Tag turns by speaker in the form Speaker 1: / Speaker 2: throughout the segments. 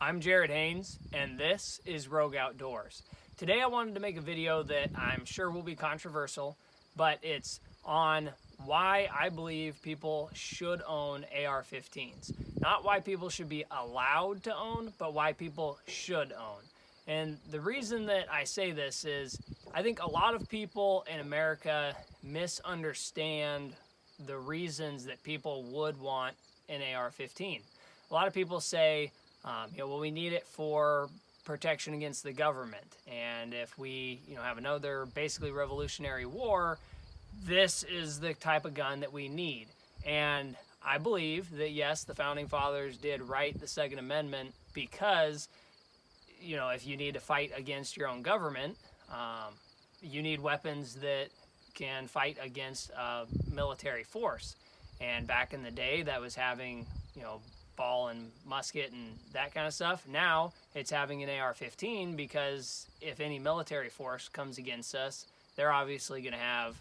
Speaker 1: I'm Jared Haynes, and this is Rogue Outdoors. Today I wanted to make a video that I'm sure will be controversial, but it's on why I believe people should own AR-15s. Not why people should be allowed to own, but why people should own. And the reason that I say this is I think a lot of people in America misunderstand the reasons that people would want an AR-15. A lot of people say, well, we need it for protection against the government. And if we, have another basically revolutionary war, this is the type of gun that we need. And I believe that, yes, the Founding Fathers did write the Second Amendment because, if you need to fight against your own government, you need weapons that can fight against a military force. And back in the day, that was having, ball and musket and that kind of stuff. Now it's having an AR-15 because if any military force comes against us, they're obviously going to have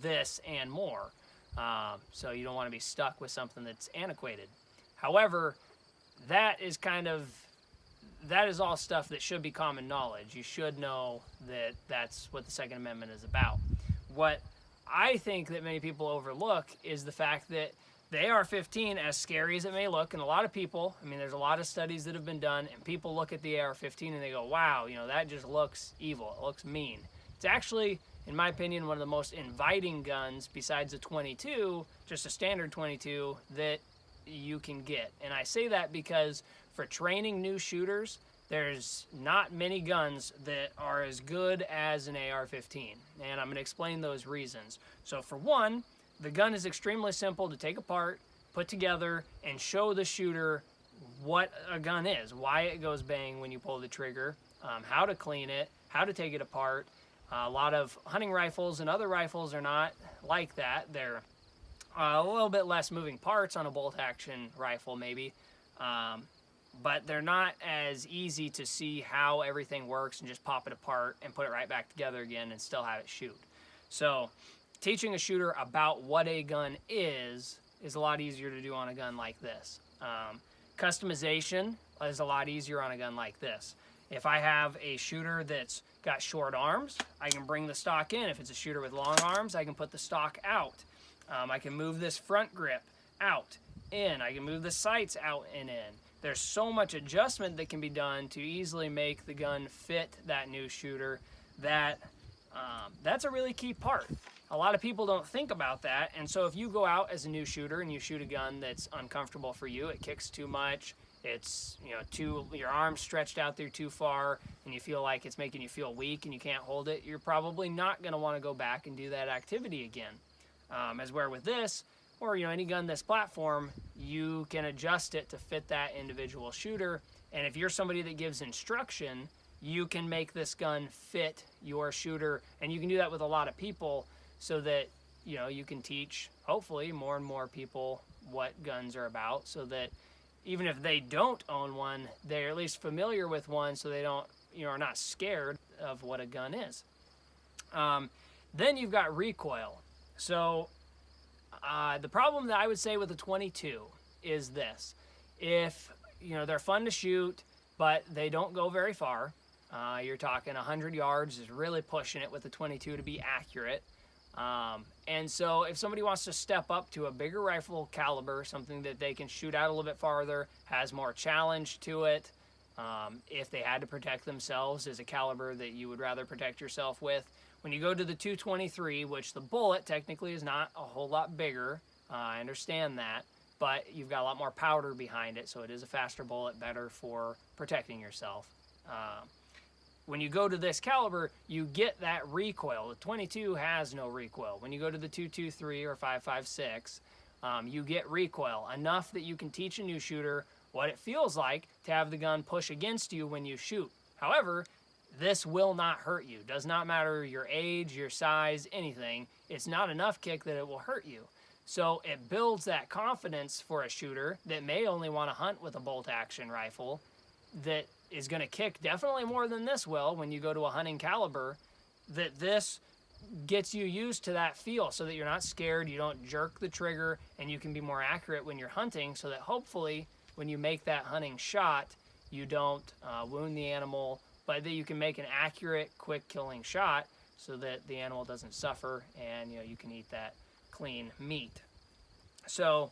Speaker 1: this and more. So you don't want to be stuck with something that's antiquated. However, that is all stuff that should be common knowledge. You should know that that's what the Second Amendment is about. What I think that many people overlook is the fact that the AR-15, as scary as it may look, and a lot of people, there's a lot of studies that have been done, and people look at the AR-15 and they go, wow, that just looks evil. It looks mean. It's actually, in my opinion, one of the most inviting guns besides a 22, just a standard 22, that you can get. And I say that because for training new shooters, there's not many guns that are as good as an AR-15. And I'm going to explain those reasons. So for one, the gun is extremely simple to take apart, put together, and show the shooter what a gun is, why it goes bang when you pull the trigger, how to clean it, how to take it apart. A lot of hunting rifles and other rifles are not like that. They're a little bit less moving parts on a bolt-action rifle maybe, but they're not as easy to see how everything works and just pop it apart and put it right back together again and still have it shoot. So teaching a shooter about what a gun is a lot easier to do on a gun like this. Customization is a lot easier on a gun like this. If I have a shooter that's got short arms, I can bring the stock in. If it's a shooter with long arms, I can put the stock out. I can move this front grip out, in. I can move the sights out and in. There's so much adjustment that can be done to easily make the gun fit that new shooter that that's a really key part. A lot of people don't think about that, and so if you go out as a new shooter and you shoot a gun that's uncomfortable for you, it kicks too much, it's your arms stretched out there too far, and you feel like it's making you feel weak and you can't hold it, you're probably not going to want to go back and do that activity again. As where with this, or any gun this platform, you can adjust it to fit that individual shooter, and if you're somebody that gives instruction, you can make this gun fit your shooter, and you can do that with a lot of people so that you can teach hopefully more and more people what guns are about, so that even if they don't own one, they're at least familiar with one, so they don't are not scared of what a gun is. Then you've got recoil. So the problem that I would say with a 22 is this: if they're fun to shoot, but they don't go very far. You're talking 100 yards is really pushing it with the 22 to be accurate. And so if somebody wants to step up to a bigger rifle caliber, something that they can shoot out a little bit farther, has more challenge to it, if they had to protect themselves, is a caliber that you would rather protect yourself with. When you go to the 223, which the bullet technically is not a whole lot bigger, I understand that, but you've got a lot more powder behind it, so it is a faster bullet, better for protecting yourself. When you go to this caliber, you get that recoil. The 22 has no recoil. When you go to the 223 or 5.56, you get recoil, enough that you can teach a new shooter what it feels like to have the gun push against you when you shoot. However, this will not hurt you. Does not matter your age, your size, anything. It's not enough kick that it will hurt you. So it builds that confidence for a shooter that may only want to hunt with a bolt-action rifle, that is going to kick definitely more than this will when you go to a hunting caliber, that this gets you used to that feel so that you're not scared, you don't jerk the trigger, and you can be more accurate when you're hunting, so that hopefully when you make that hunting shot, you don't wound the animal, but that you can make an accurate, quick killing shot so that the animal doesn't suffer and you can eat that clean meat. So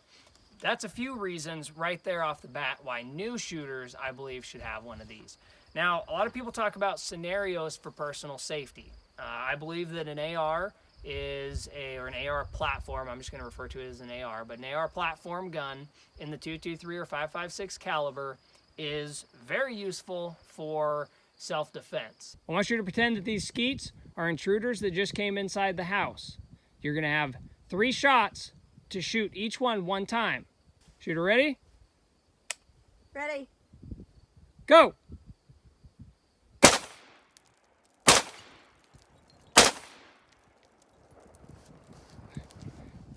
Speaker 1: that's a few reasons right there off the bat why new shooters, I believe, should have one of these. Now, a lot of people talk about scenarios for personal safety. I believe that an AR or an AR platform, I'm just going to refer to it as an AR, but an AR platform gun in the .223 or .556 caliber is very useful for self-defense. I want you to pretend that these skeets are intruders that just came inside the house. You're going to have 3 shots to shoot each one time. Shooter ready?
Speaker 2: Ready.
Speaker 1: Go!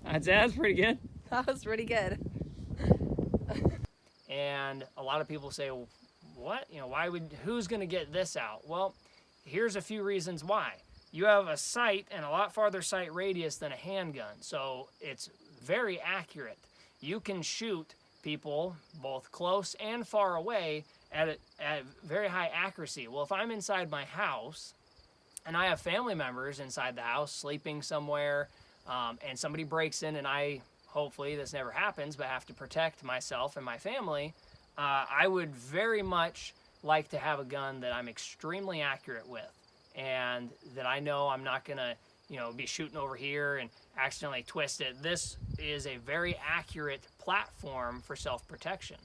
Speaker 1: That's pretty good.
Speaker 2: That was pretty good.
Speaker 1: And a lot of people say, well, what? Who's going to get this out? Well, here's a few reasons why. You have a sight and a lot farther sight radius than a handgun, so it's very accurate. You can shoot people both close and far away at very high accuracy. Well, if I'm inside my house and I have family members inside the house sleeping somewhere, and somebody breaks in and hopefully this never happens, but have to protect myself and my family, I would very much like to have a gun that I'm extremely accurate with and that I know I'm not going to be shooting over here and accidentally twist it. This is a very accurate platform for self-protection.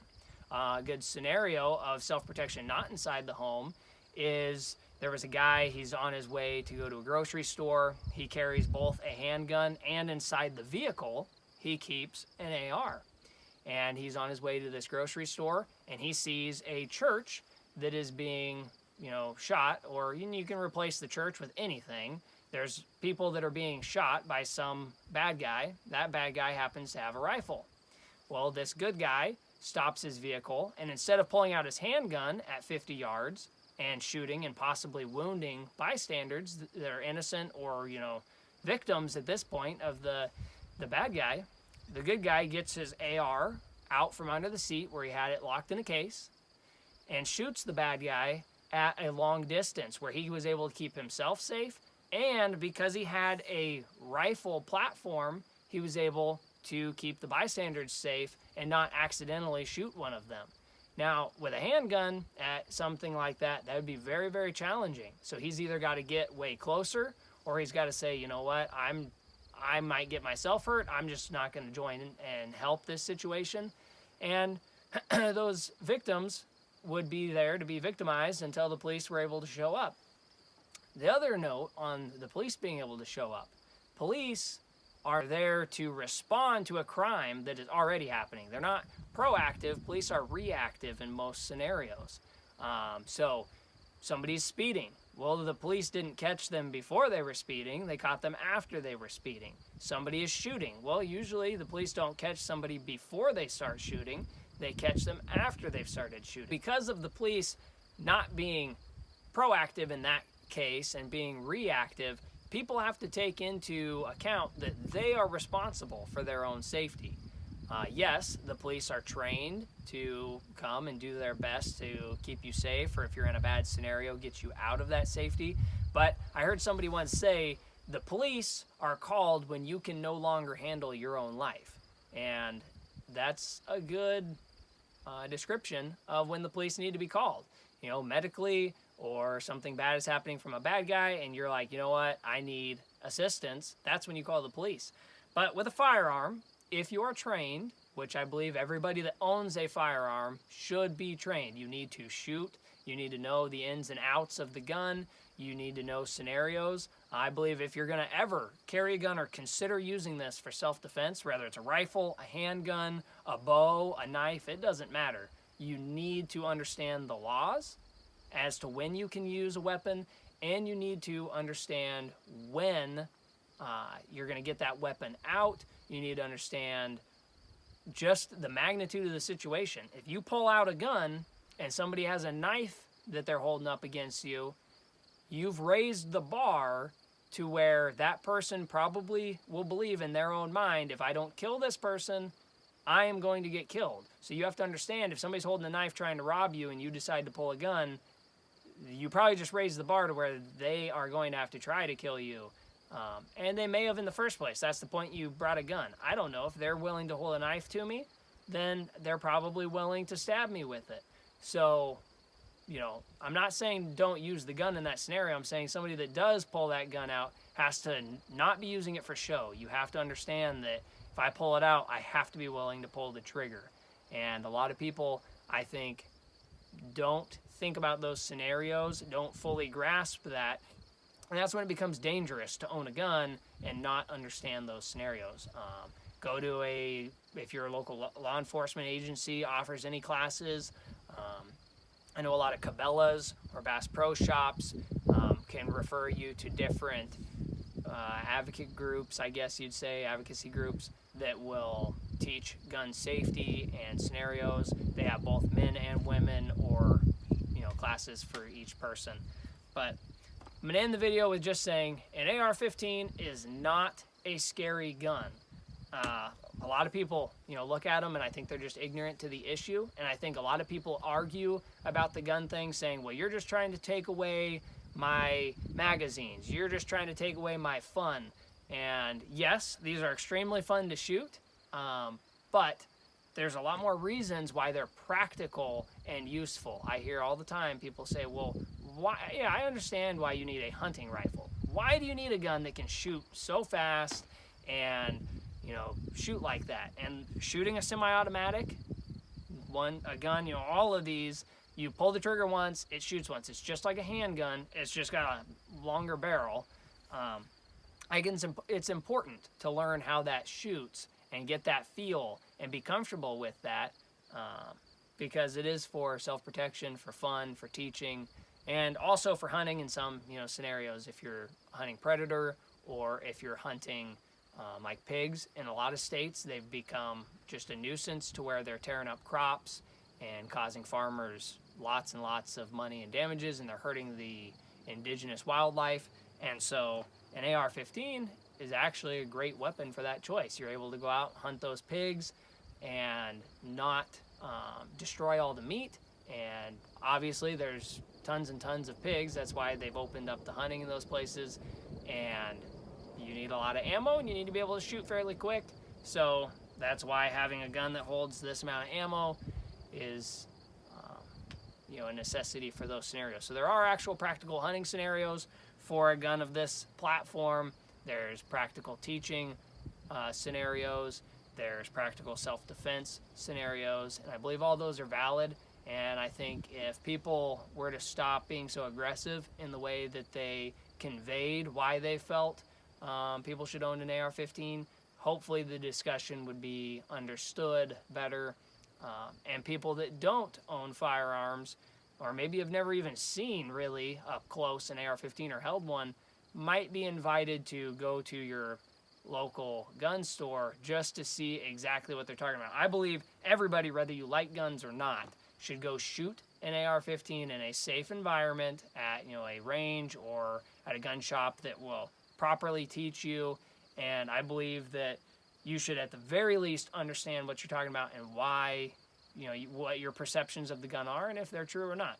Speaker 1: A good scenario of self-protection not inside the home is there was a guy, he's on his way to go to a grocery store. He carries both a handgun and inside the vehicle, he keeps an AR. And he's on his way to this grocery store and he sees a church that is being, shot, or you can replace the church with anything. There's people that are being shot by some bad guy. That bad guy happens to have a rifle. Well, this good guy stops his vehicle and instead of pulling out his handgun at 50 yards, and shooting and possibly wounding bystanders that are innocent or, victims at this point of the bad guy, the good guy gets his AR out from under the seat where he had it locked in a case and shoots the bad guy at a long distance where he was able to keep himself safe. And because he had a rifle platform, he was able to keep the bystanders safe and not accidentally shoot one of them. Now, with a handgun at something like that, that would be very, very challenging. So he's either got to get way closer or he's got to say, you know what, I might get myself hurt. I'm just not going to join and help this situation. And those victims would be there to be victimized until the police were able to show up. The other note on the police being able to show up, police are there to respond to a crime that is already happening. They're not proactive. Police are reactive in most scenarios. So somebody's speeding. Well, the police didn't catch them before they were speeding. They caught them after they were speeding. Somebody is shooting. Well, usually the police don't catch somebody before they start shooting. They catch them after they've started shooting. Because of the police not being proactive in that case and being reactive, people have to take into account that they are responsible for their own safety. Yes, the police are trained to come and do their best to keep you safe, or if you're in a bad scenario, get you out of that safety. But I heard somebody once say, the police are called when you can no longer handle your own life. And that's a good description of when the police need to be called. Medically, or something bad is happening from a bad guy and you're like, you know what, I need assistance. That's when you call the police. But with a firearm, if you are trained, which I believe everybody that owns a firearm should be trained. You need to shoot. You need to know the ins and outs of the gun. You need to know scenarios. I believe if you're going to ever carry a gun or consider using this for self-defense, whether it's a rifle, a handgun, a bow, a knife, it doesn't matter. You need to understand the laws as to when you can use a weapon, and you need to understand when you're going to get that weapon out. You need to understand just the magnitude of the situation. If you pull out a gun and somebody has a knife that they're holding up against you, you've raised the bar to where that person probably will believe in their own mind, if I don't kill this person, I am going to get killed. So you have to understand, if somebody's holding a knife trying to rob you and you decide to pull a gun, you probably just raise the bar to where they are going to have to try to kill you. And they may have in the first place. That's the point you brought a gun. I don't know. If they're willing to hold a knife to me, then they're probably willing to stab me with it. So, I'm not saying don't use the gun in that scenario. I'm saying somebody that does pull that gun out has to not be using it for show. You have to understand that if I pull it out, I have to be willing to pull the trigger. And a lot of people, I think, don't think about those scenarios, don't fully grasp that. And that's when it becomes dangerous to own a gun and not understand those scenarios. Go to if your local law enforcement agency offers any classes. I know a lot of Cabela's or Bass Pro Shops can refer you to different advocate groups, I guess you'd say, advocacy groups that will teach gun safety and scenarios. They have both men and women, or classes for each person. But I'm going to end the video with just saying an AR-15 is not a scary gun. A lot of people, look at them and I think they're just ignorant to the issue. And I think a lot of people argue about the gun thing saying, well, you're just trying to take away my magazines. You're just trying to take away my fun. And yes, these are extremely fun to shoot. But there's a lot more reasons why they're practical and useful. I hear all the time people say, well, why? Yeah, I understand why you need a hunting rifle. Why do you need a gun that can shoot so fast and, shoot like that? And shooting a semi-automatic, a gun, all of these, you pull the trigger once, it shoots once. It's just like a handgun. It's just got a longer barrel. It's important to learn how that shoots and get that feel and be comfortable with that, because it is for self-protection, for fun, for teaching, and also for hunting in some scenarios. If you're hunting predator or if you're hunting like pigs, in a lot of states they've become just a nuisance to where they're tearing up crops and causing farmers lots and lots of money and damages, and they're hurting the indigenous wildlife. And so an AR-15 is actually a great weapon for that choice. You're able to go out, hunt those pigs, and not destroy all the meat. And obviously there's tons and tons of pigs. That's why they've opened up the hunting in those places. And you need a lot of ammo, and you need to be able to shoot fairly quick. So that's why having a gun that holds this amount of ammo is a necessity for those scenarios. So there are actual practical hunting scenarios for a gun of this platform. There's practical teaching scenarios. There's practical self-defense scenarios. And I believe all those are valid. And I think if people were to stop being so aggressive in the way that they conveyed why they felt people should own an AR-15, hopefully the discussion would be understood better. And people that don't own firearms, or maybe have never even seen really up close an AR-15 or held one, might be invited to go to your local gun store just to see exactly what they're talking about. I believe everybody, whether you like guns or not, should go shoot an AR-15 in a safe environment at a range or at a gun shop that will properly teach you. And I believe that you should at the very least understand what you're talking about and why, what your perceptions of the gun are and if they're true or not.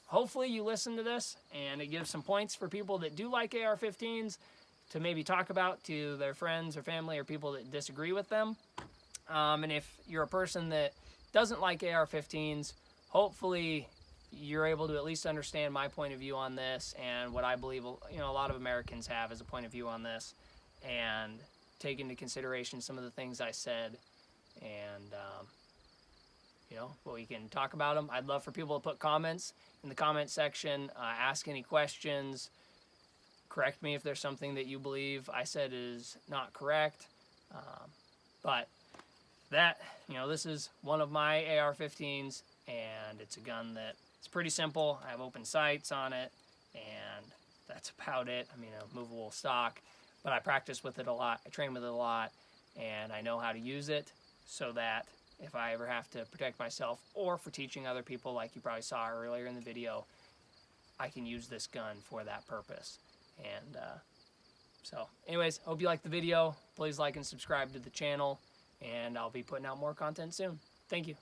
Speaker 1: Hopefully you listen to this and it gives some points for people that do like AR-15s to maybe talk about to their friends or family or people that disagree with them. And if you're a person that doesn't like AR-15s, hopefully you're able to at least understand my point of view on this and what I believe a lot of Americans have as a point of view on this, and take into consideration some of the things I said, and we can talk about them. I'd love for people to put comments in the comment section, ask any questions, correct me if there's something that you believe I said is not correct. But that, this is one of my AR-15s, and it's a gun that it's pretty simple. I have open sights on it, and that's about it. I mean, a movable stock, but I practice with it a lot. I train with it a lot, and I know how to use it so that if I ever have to protect myself or for teaching other people, like you probably saw earlier in the video, I can use this gun for that purpose. And so anyways, hope you liked the video. Please like and subscribe to the channel, and I'll be putting out more content soon. Thank you.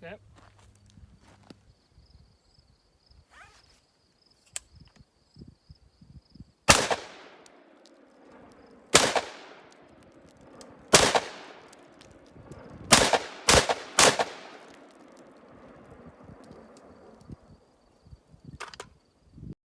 Speaker 1: Okay.